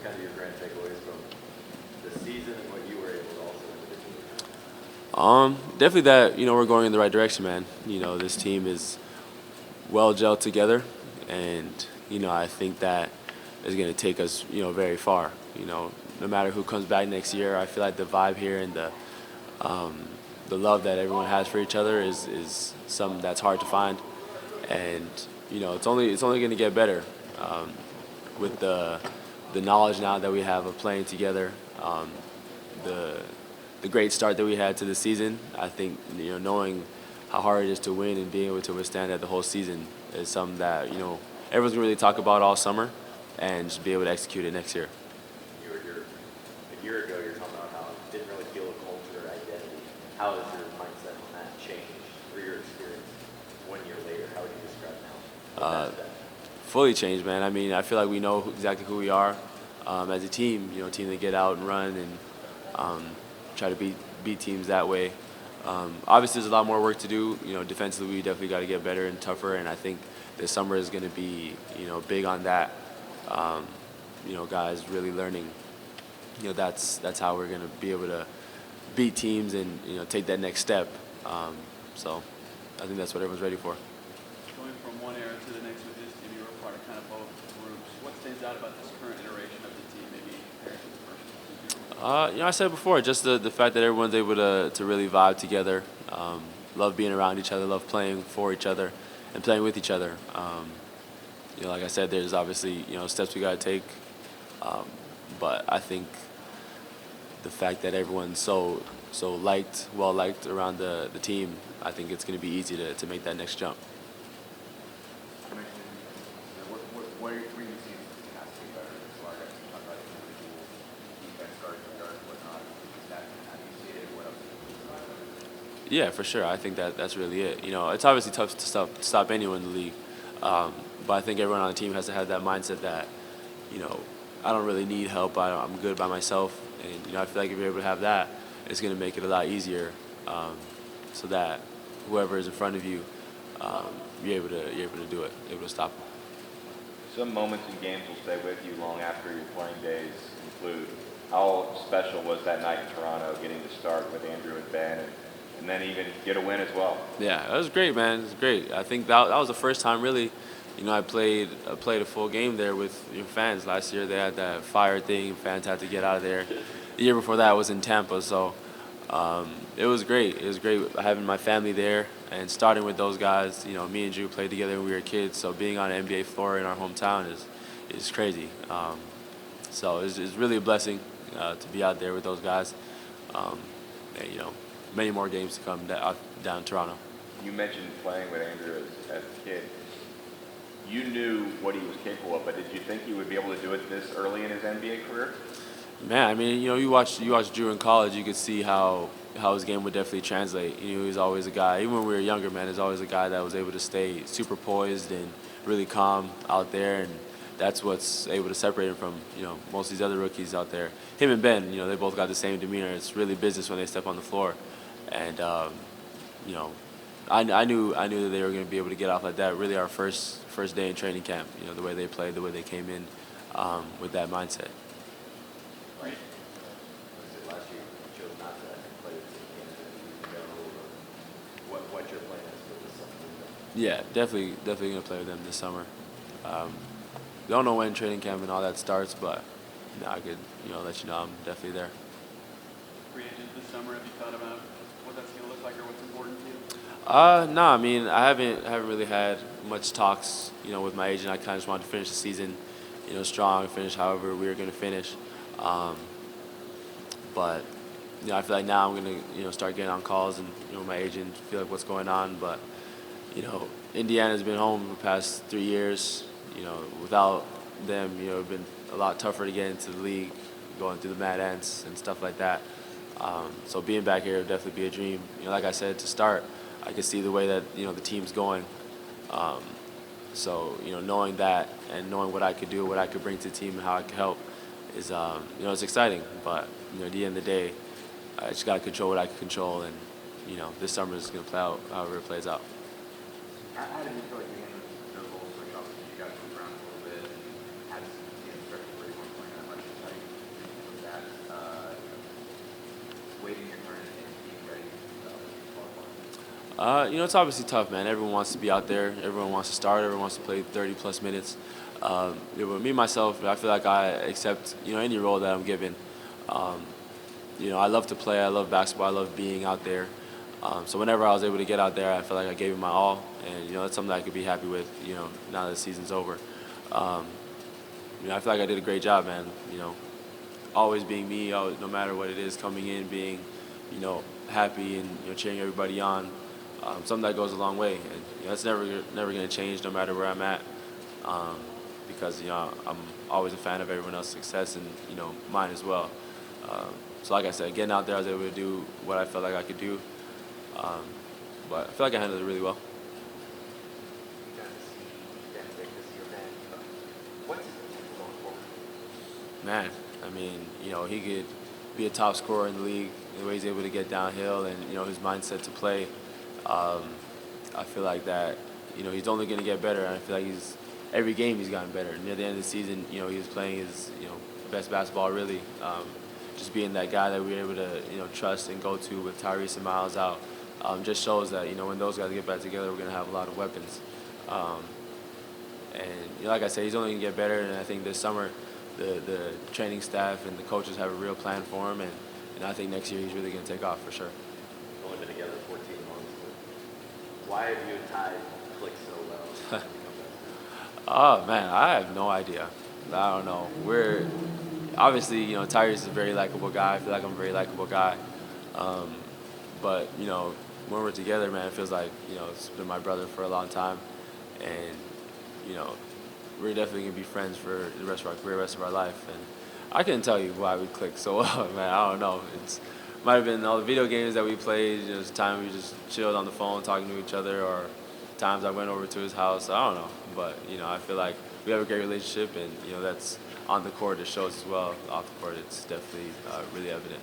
kind of your grand takeaways from the season and what you were able to also individually? Definitely that, we're going in the right direction, man. This team is well gelled together, and, I think that is going to take us, very far. No matter who comes back next year, I feel like the vibe here and the love that everyone has for each other is something that's hard to find, and it's only going to get better with the knowledge now that we have of playing together. The great start that we had to the season, I think knowing how hard it is to win and being able to withstand that the whole season is something that everyone's gonna really talk about all summer, and just be able to execute it next year. A year ago, you're talking about how it didn't really feel a culture or identity. How has your mindset on that changed through your experience 1 year later? How would you describe now? Fully changed, man. I mean, I feel like we know exactly who we are as a team. A team that get out and run and try to beat teams that way. Obviously, there's a lot more work to do. Defensively, we definitely got to get better and tougher. And I think this summer is going to be, big on that. Guys really learning. That's how we're going to be able to beat teams and take that next step. So, I think that's what everyone's ready for. Going from one era to the next with this team, you were part of kind of both groups. What stands out about this current iteration of the team, maybe compared to the first? I said before, just the fact that everyone's able to really vibe together, love being around each other, love playing for each other, and playing with each other. Like I said, there's obviously steps we got to take, but I think the fact that everyone's so well liked around the team, I think it's going to be easy to make that next jump. Where do you see it has to be better as far as you talk about individual defense, guard, whatnot? How do you see it? What else? Yeah, for sure. I think that's really it. It's obviously tough to stop anyone in the league, but I think everyone on the team has to have that mindset that, I don't really need help. I'm good by myself, and I feel like if you're able to have that, it's going to make it a lot easier, so that whoever is in front of you, you're able to do it, able to stop them. Some moments in games will stay with you long after your playing days include how special was that night in Toronto, getting to start with Andrew and Ben, and then even get a win as well. Yeah, that was great, man. It was great. I think that was the first time really, I played a full game there with fans. Last year they had that fire thing. Fans had to get out of there. The year before that I was in Tampa, so it was great. It was great having my family there and starting with those guys. Me and Drew played together when we were kids, so being on an NBA floor in our hometown is crazy. So it's really a blessing to be out there with those guys. And, many more games to come down in Toronto. You mentioned playing with Andrew as a kid. You knew what he was capable of, but did you think he would be able to do it this early in his NBA career? Man, I mean, you watch Drew in college, you could see how his game would definitely translate. He was always a guy, even when we were younger, man, he's always a guy that was able to stay super poised and really calm out there, and that's what's able to separate him from, most of these other rookies out there. Him and Ben, they both got the same demeanor. It's really business when they step on the floor. And, I knew that they were going to be able to get off like that. Really our first day in training camp, the way they played, the way they came in with that mindset. Right. Was it last year you chose not to play with the team again? What your plan is for this summer? Yeah, definitely going to play with them this summer. Don't know when training camp and all that starts, but I could let you know I'm definitely there. Free agent this summer, have you thought about what that's going to look like or what's important to you? No, I mean I haven't really had much talks, with my agent. I kind of just wanted to finish the season, strong, finish however we were going to finish. But I feel like now I'm going to start getting on calls and my agent feel like what's going on. But Indiana's been home the past 3 years. Without them, it's been a lot tougher to get into the league, going through the Mad Ants and stuff like that. So being back here would definitely be a dream. Like I said, to start, I can see the way that the team's going. So knowing that and knowing what I could do, what I could bring to the team, and how I could help is it's exciting. But at the end of the day, I just got to control what I can control, and this summer is going to play out however it plays out. How did you feel like you handled the goal switch? Obviously, you guys moved around a little bit. How did you start where you weren't playing that much? It's obviously tough, man. Everyone wants to be out there. Everyone wants to start. Everyone wants to play 30-plus minutes. Me, myself, I feel like I accept, any role that I'm given. I love to play. I love basketball. I love being out there. So whenever I was able to get out there, I feel like I gave it my all. And, that's something that I could be happy with, now that the season's over. I feel like I did a great job, man. Always being me, always, no matter what it is, coming in, being, happy and, cheering everybody on. Something that goes a long way. And, that's never going to change no matter where I'm at. Because, I'm always a fan of everyone else's success and, mine as well. So like I said, getting out there, I was able to do what I felt like I could do. But I feel like I handled it really well. You got to see Ben Vick this year, man. What's his potential going forward? Man, I mean, he could be a top scorer in the league, the way he's able to get downhill and, his mindset to play. I feel like that, he's only going to get better. And I feel like every game he's gotten better. Near the end of the season, he was playing his, best basketball really. Just being that guy that we were able to, trust and go to with Tyrese and Miles out, just shows that, when those guys get back together, we're going to have a lot of weapons. And like I said, he's only going to get better. And I think this summer, the training staff and the coaches have a real plan for him. And I think next year he's really going to take off for sure. Only been together 14 months. But why have you and Ty clicked so well? Oh, man, I have no idea. I don't know. We're obviously, Tyrese is a very likable guy. I feel like I'm a very likable guy. But, when we're together, man, it feels like, it's been my brother for a long time. And, we're definitely going to be friends for the rest of our career, rest of our life. And I couldn't tell you why we clicked so well, man. I don't know. Might have been all the video games that we played. It was time we just chilled on the phone talking to each other, or times I went over to his house. I don't know. But, I feel like we have a great relationship, and, that's on the court. It shows as well. Off the court, it's definitely really evident.